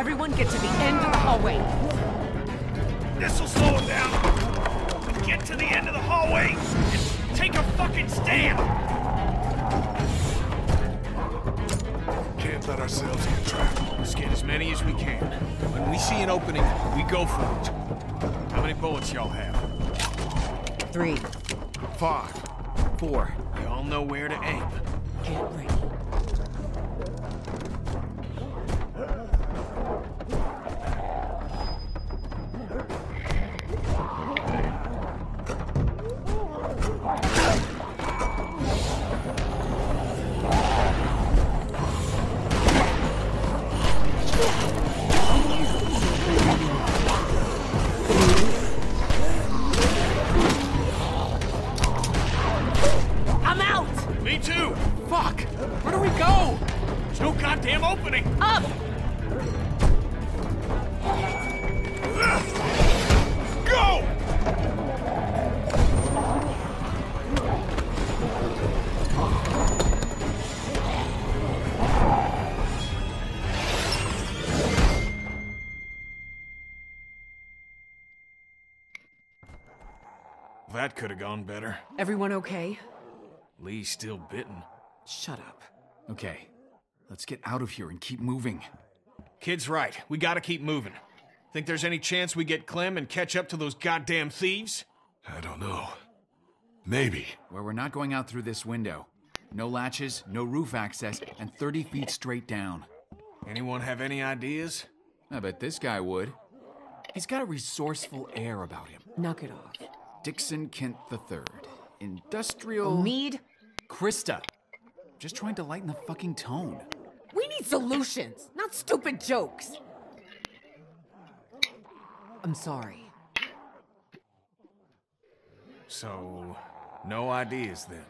Everyone get to the end of the hallway. This'll slow him down. Get to the end of the hallway and take a fucking stand. Can't let ourselves get trapped. Let's get as many as we can. When we see an opening, we go for it. How many bullets y'all have? 3. 5. 4. Y'all know where to aim. Get ready. Me too! Fuck! Where do we go? There's no goddamn opening! Up! Go! That could have gone better. Everyone okay? Lee's still bitten. Shut up. Okay, let's get out of here and keep moving. Kid's right. We gotta keep moving. Think there's any chance we get Clem and catch up to those goddamn thieves? I don't know. Maybe. Where we're not going out through this window. No latches, no roof access, and 30 feet straight down. Anyone have any ideas? I bet this guy would. He's got a resourceful air about him. Knock it off. Dixon Kent III. Industrial... Mead? Krista. Just trying to lighten the fucking tone. We need solutions, not stupid jokes. I'm sorry. So, no ideas then.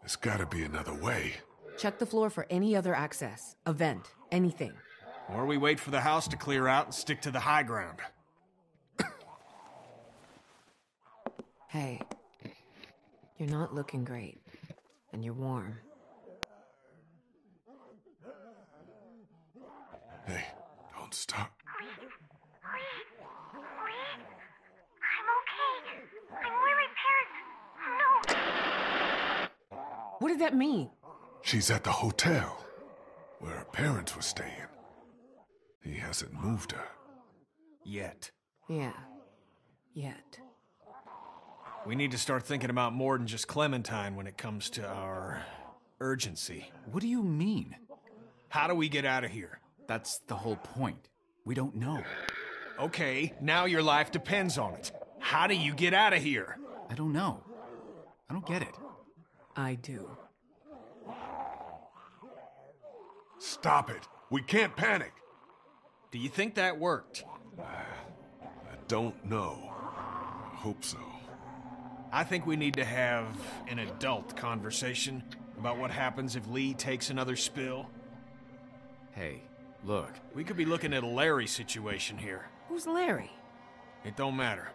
There's gotta be another way. Check the floor for any other access. A vent. Anything. Or we wait for the house to clear out and stick to the high ground. Hey. You're not looking great. And you're warm. Hey, don't stop. I'm okay. I'm where my parents... No! What did that mean? She's at the hotel, where her parents were staying. He hasn't moved her. Yet. Yeah. Yet. We need to start thinking about more than just Clementine when it comes to our urgency. What do you mean? How do we get out of here? That's the whole point. We don't know. Okay, now your life depends on it. How do you get out of here? I don't know. I don't get it. I do. Stop it. We can't panic. Do you think that worked? I don't know. I hope so. I think we need to have an adult conversation about what happens if Lee takes another spill. Hey, look. We could be looking at a Larry situation here. Who's Larry? It don't matter.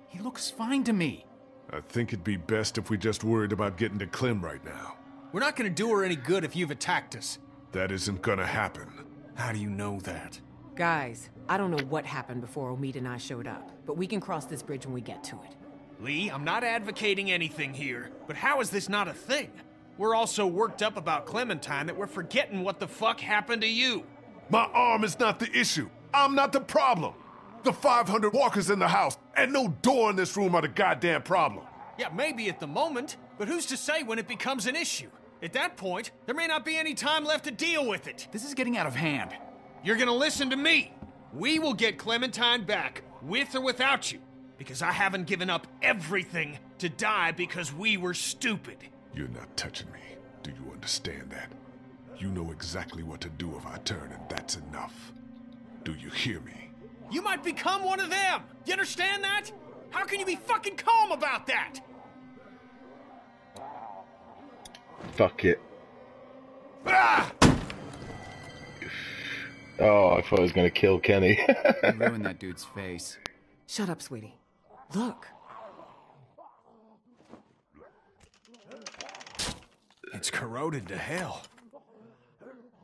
He looks fine to me. I think it'd be best if we just worried about getting to Clem right now. We're not gonna do her any good if you've attacked us. That isn't gonna happen. How do you know that? Guys, I don't know what happened before Omid and I showed up, but we can cross this bridge when we get to it. Lee, I'm not advocating anything here, but how is this not a thing? We're all so worked up about Clementine that we're forgetting what the fuck happened to you. My arm is not the issue. I'm not the problem. The 500 walkers in the house and no door in this room are the goddamn problem. Yeah, maybe at the moment, but who's to say when it becomes an issue? At that point, there may not be any time left to deal with it. This is getting out of hand. You're gonna listen to me. We will get Clementine back, with or without you, because I haven't given up everything to die because we were stupid. You're not touching me. Do you understand that? You know exactly what to do if I turn, and that's enough. Do you hear me? You might become one of them. You understand that? How can you be fucking calm about that? Fuck it. Ah! Oh, I thought I was gonna kill Kenny. You ruined that dude's face. Shut up, sweetie. Look. It's corroded to hell.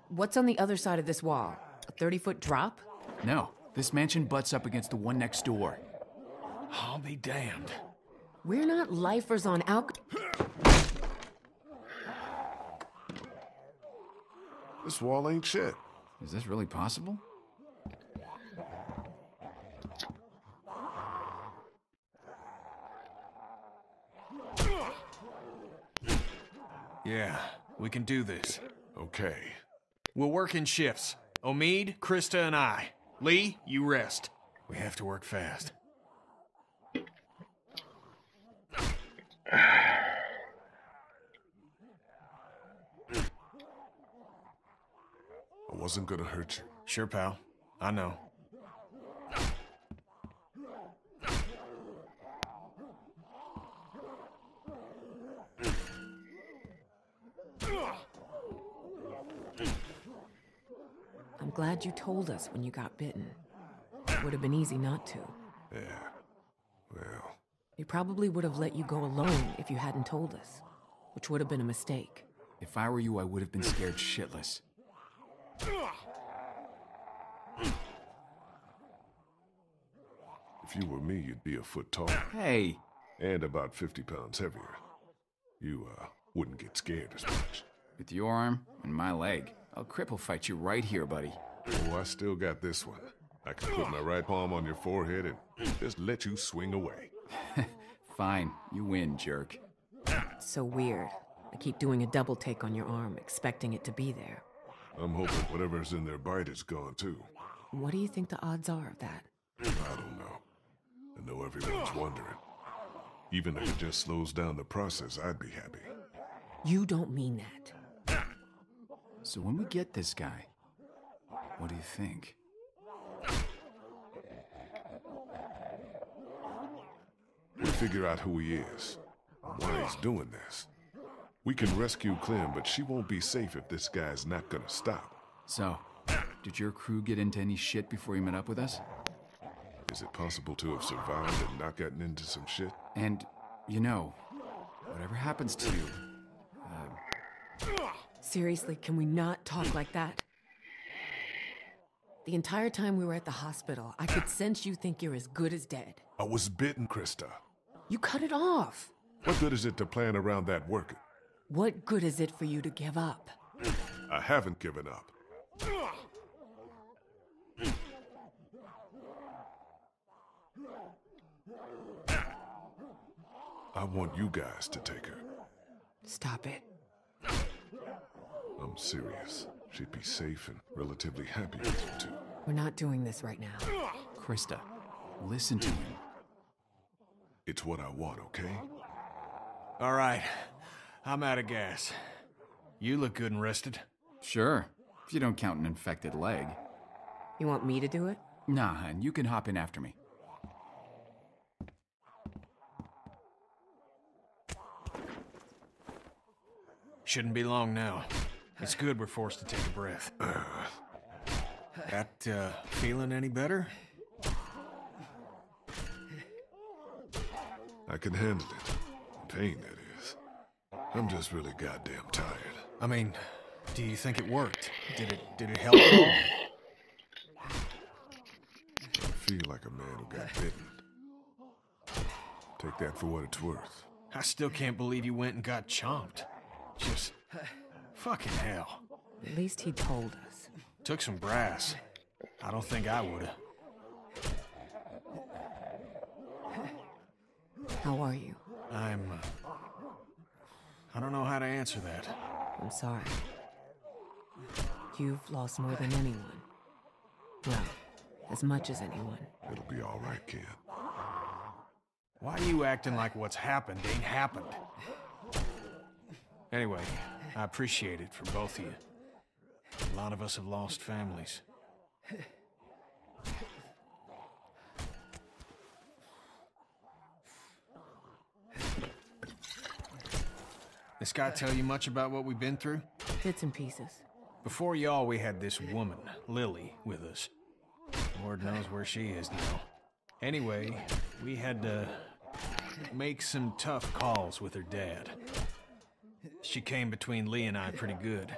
What's on the other side of this wall? A 30-foot drop? No, this mansion butts up against the one next door. I'll be damned. We're not lifers on This wall ain't shit. Is this really possible? Yeah, we can do this. Okay. We'll work in shifts. Omid, Krista, and I. Lee, you rest. We have to work fast. I wasn't gonna hurt you. Sure, pal. I know. I'm glad you told us when you got bitten. Would have been easy not to. Yeah. Well, We probably would have let you go alone if you hadn't told us, which would have been a mistake. If I were you, I would have been scared shitless. if you were me, you'd be a foot taller Hey, and about 50 pounds heavier. You, wouldn't get scared as much. with your arm and my leg, I'll cripple fight you right here, buddy. Oh, I still got this one. I can put my right palm on your forehead and just let you swing away. Fine, you win, jerk. It's so weird. I keep doing a double take on your arm, expecting it to be there. I'm hoping whatever's in their bite is gone too. What do you think the odds are of that? I don't know. I know everyone's wondering. Even if it just slows down the process, I'd be happy. You don't mean that. So when we get this guy, what do you think? We figure out who he is, why he's doing this. We can rescue Clem, but she won't be safe if this guy's not gonna stop. So, did your crew get into any shit before you met up with us? Is it possible to have survived and not gotten into some shit? And, you know, whatever happens to you, Seriously, can we not talk like that? The entire time we were at the hospital, I could sense you think you're as good as dead. I was bitten, Krista. You cut it off. What good is it to plan around that working? What good is it for you to give up? I haven't given up. I want you guys to take her. Stop it. I'm serious. She'd be safe and relatively happy with you two. We're not doing this right now. Krista, listen to him. It's what I want, okay? All right. I'm out of gas. You look good and rested. Sure, if you don't count an infected leg. You want me to do it? Nah, hun, you can hop in after me. Shouldn't be long now. It's good we're forced to take a breath. Feeling any better? I can handle it. Pain, that is. I'm just really goddamn tired. I mean, do you think it worked? Did it help at all? I feel like a man who got bitten. Take that for what it's worth. I still can't believe you went and got chomped. Just fucking hell. At least he told us. Took some brass. I don't think I would've. How are you? I don't know how to answer that. I'm sorry. You've lost more than anyone. Well, as much as anyone. It'll be all right, Ken. Why are you acting like what's happened ain't happened? Anyway, I appreciate it for both of you. A lot of us have lost families. This guy tell you much about what we've been through? Bits and pieces. Before y'all, we had this woman, Lily, with us. Lord knows where she is now. Anyway, we had to make some tough calls with her dad. She came between Lee and I pretty good.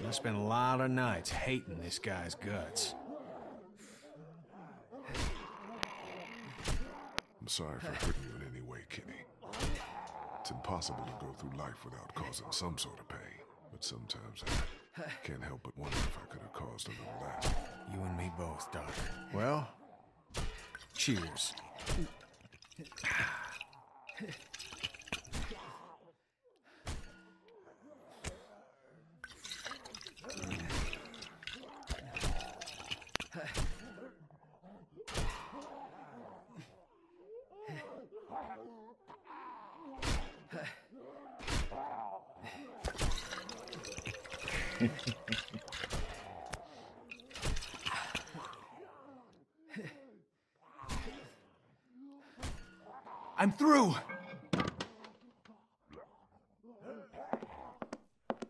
I spent a lot of nights hating this guy's guts. I'm sorry for hurting you in any way, Kenny. It's impossible to go through life without causing some sort of pain. But sometimes I can't help but wonder if I could have caused a little less. You and me both, Doc. Well, cheers. I'm through!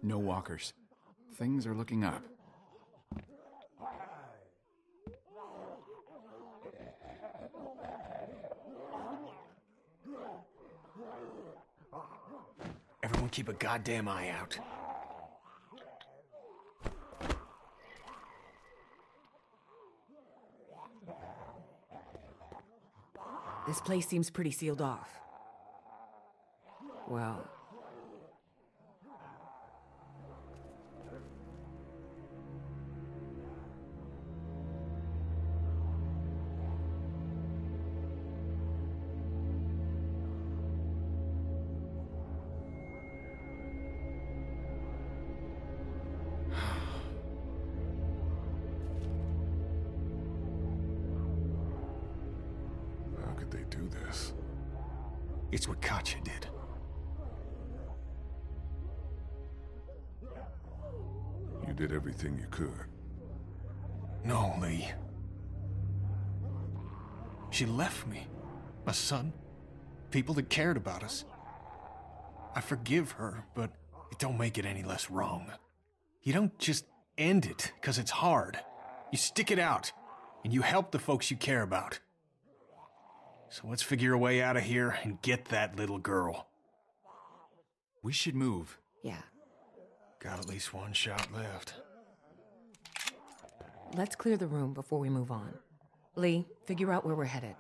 No walkers. Things are looking up. Everyone keep a goddamn eye out. This place seems pretty sealed off. Well... How could they do this? It's what Katjaa did. You did everything you could. No, Lee. She left me. A son. People that cared about us. I forgive her, but it don't make it any less wrong. You don't just end it, 'cause it's hard. You stick it out, and you help the folks you care about. So let's figure a way out of here and get that little girl. We should move. yeah. Got at least one shot left. Let's clear the room before we move on. Lee, figure out where we're headed.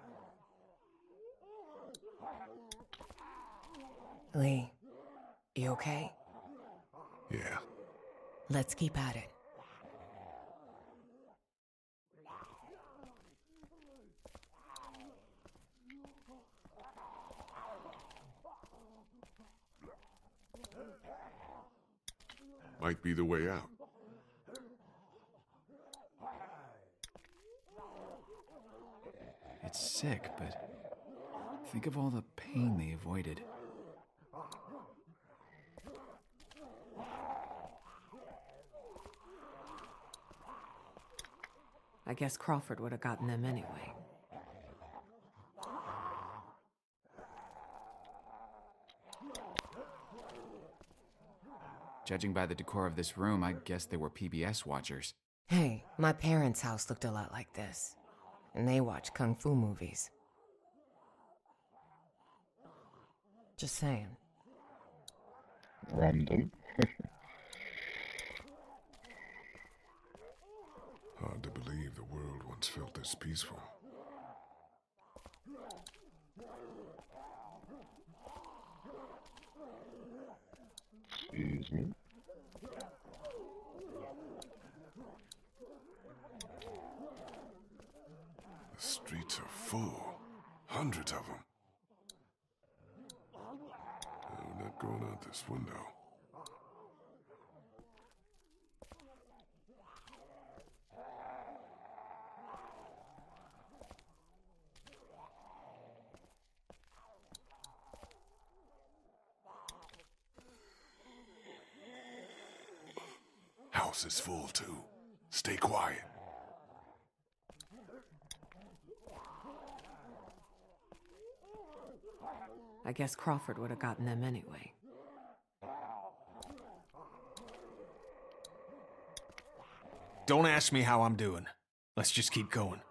Lee, you okay? Yeah. Let's keep at it. Might be the way out. It's sick, but think of all the pain they avoided. I guess Crawford would have gotten them anyway. Judging by the decor of this room, I guess they were PBS watchers. Hey, my parents' house looked a lot like this. And they watch kung fu movies. Just saying. Random. Hard to believe the world once felt this peaceful. Excuse me. The streets are full. Hundreds of them. I'm not going out this window. House is full too. Stay quiet. I guess Crawford would have gotten them anyway. Don't ask me how I'm doing. Let's just keep going.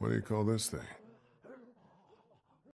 What do you call this thing?